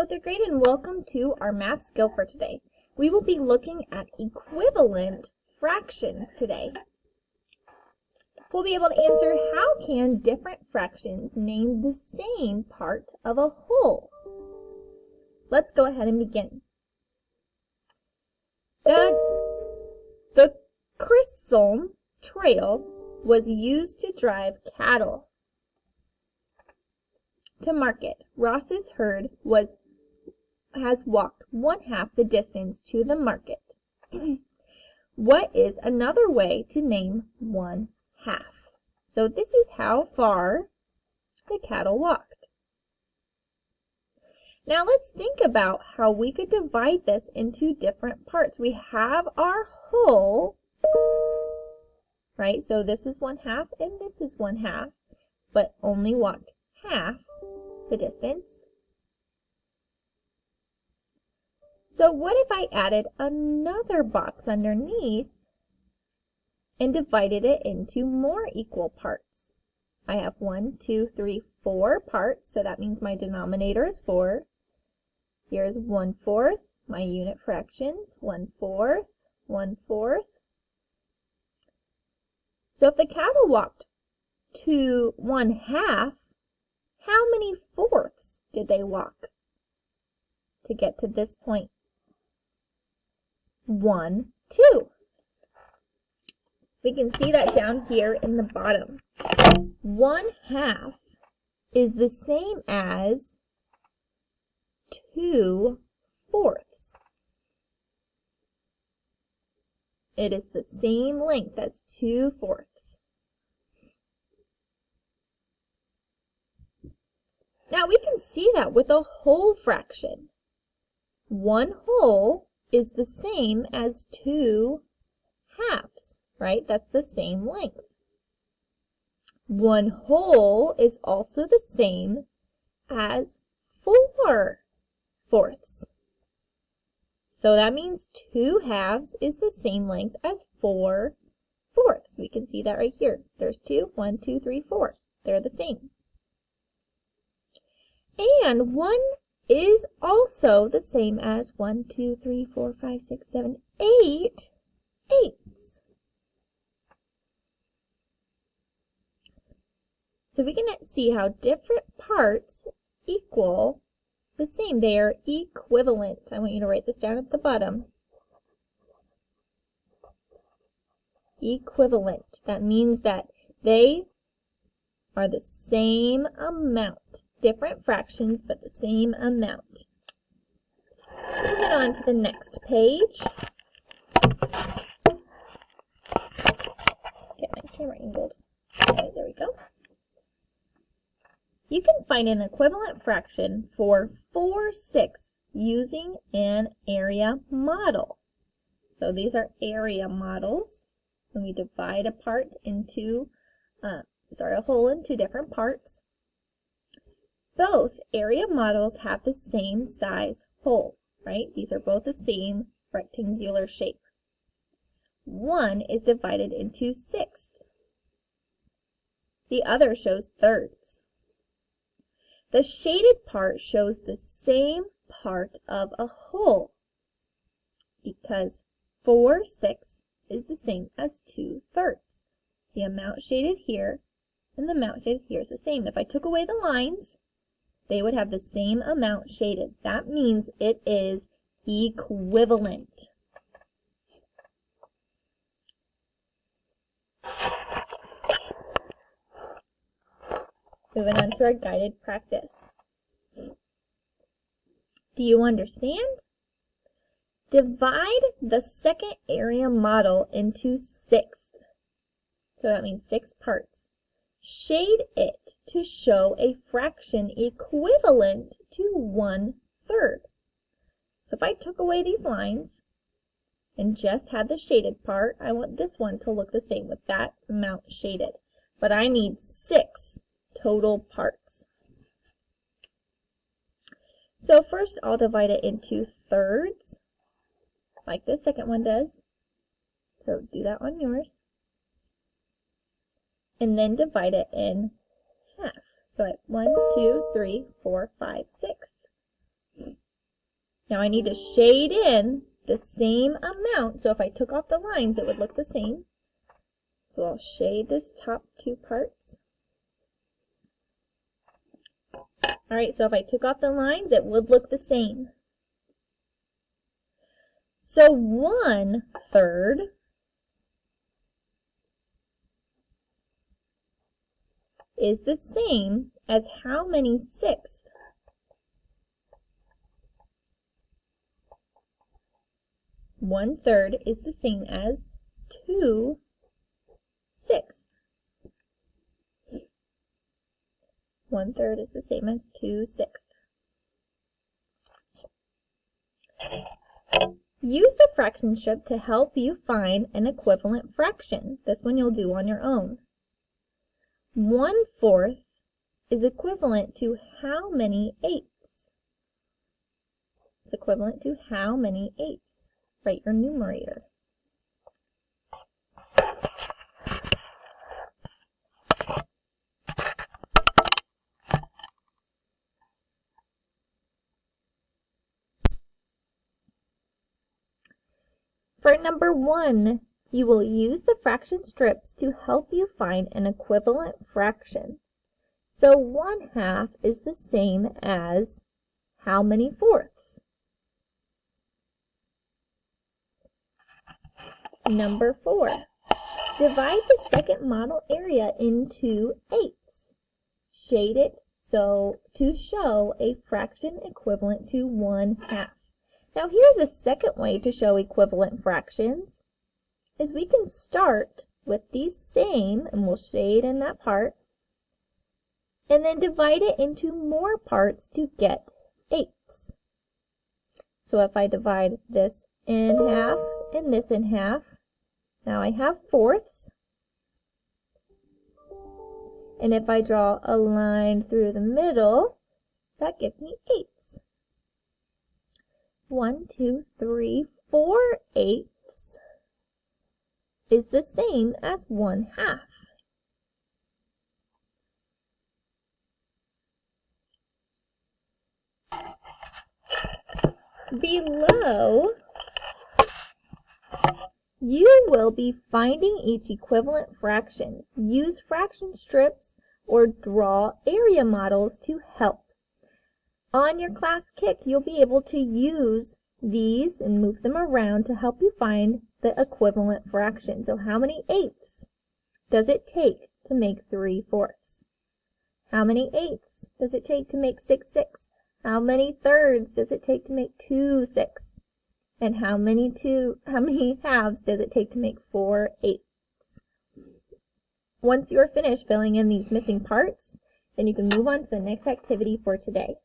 Hello, 3rd grade, and welcome to our math skill for today. We will be looking at equivalent fractions today. We'll be able to answer how can different fractions name the same part of a whole. Let's go ahead and begin. The Chisholm Trail was used to drive cattle to market. Ross's herd has walked 1/2 the distance to the market. What is another way to name 1/2? So this is how far the cattle walked. Now let's think about how we could divide this into different parts. We have our whole, right? So this is 1/2 and this is 1/2, but only walked half the distance. So what if I added another box underneath and divided it into more equal parts? I have 1, 2, 3, 4 parts, so that means my denominator is 4. Here's 1/4, my unit fractions, 1/4, 1/4. So if the cattle walked to 1/2, how many fourths did they walk to get to this point? 1, 2. We can see that down here in the bottom. 1/2 is the same as 2/4. It is the same length as 2/4. Now we can see that with a whole fraction. 1 whole is the same as 2 halves, right? That's the same length. 1 whole is also the same as 4/4. So that means 2 halves is the same length as 4/4. We can see that right here. There's 2, 1, 2, 3, 4. They're the same. And 1 is also the same as 1, 2, 3, 4, 5, 6, 7, 8 eighths. So we can see how different parts equal the same. They are equivalent. I want you to write this down at the bottom. Equivalent. That means that they are the same amount. Different fractions, but the same amount. Moving on to the next page. Get my camera angled. Okay, there we go. You can find an equivalent fraction for 4/6 using an area model. So these are area models. When we divide a part into, a whole into different parts. Both area models have the same size whole, right? These are both the same rectangular shape. One is divided into 6ths. The other shows thirds. The shaded part shows the same part of a whole because 4/6 is the same as 2/3. The amount shaded here and the amount shaded here is the same. If I took away the lines, they would have the same amount shaded. That means it is equivalent. Moving on to our guided practice. Do you understand? Divide the second area model into 6ths. So that means 6 parts. Shade it to show a fraction equivalent to 1/3. So if I took away these lines and just had the shaded part, I want this one to look the same with that amount shaded. But I need 6 total parts. So first I'll divide it into thirds, like this second one does. So do that on yours. And then divide it in half. So I have 1, 2, 3, 4, 5, 6. Now I need to shade in the same amount. So if I took off the lines, it would look the same. So I'll shade this top two parts. Alright, so if I took off the lines, it would look the same. So 1/3 is the same as how many sixths? One-third is the same as 2/6. One-third is the same as 2/6. Use the fraction strip to help you find an equivalent fraction. This one you'll do on your own. 1/4 is equivalent to how many eighths? It's equivalent to how many eighths? Write your numerator. For number 1, you will use the fraction strips to help you find an equivalent fraction. So 1/2 is the same as how many fourths? Number 4, divide the second model area into eighths. Shade it to show a fraction equivalent to 1/2. Now here's a second way to show equivalent fractions, is we can start with these same, and we'll shade in that part, and then divide it into more parts to get eighths. So if I divide this in half and this in half, now I have fourths. And if I draw a line through the middle, that gives me eighths. 1, 2, 3, 4 eighths is the same as 1/2. Below, you will be finding each equivalent fraction. Use fraction strips or draw area models to help. On your class kick, you'll be able to use these and move them around to help you find the equivalent fraction. So how many eighths does it take to make 3/4? How many eighths does it take to make 6/6? How many thirds does it take to make 2/6? And how many halves does it take to make 4/8? Once you are finished filling in these missing parts, then you can move on to the next activity for today.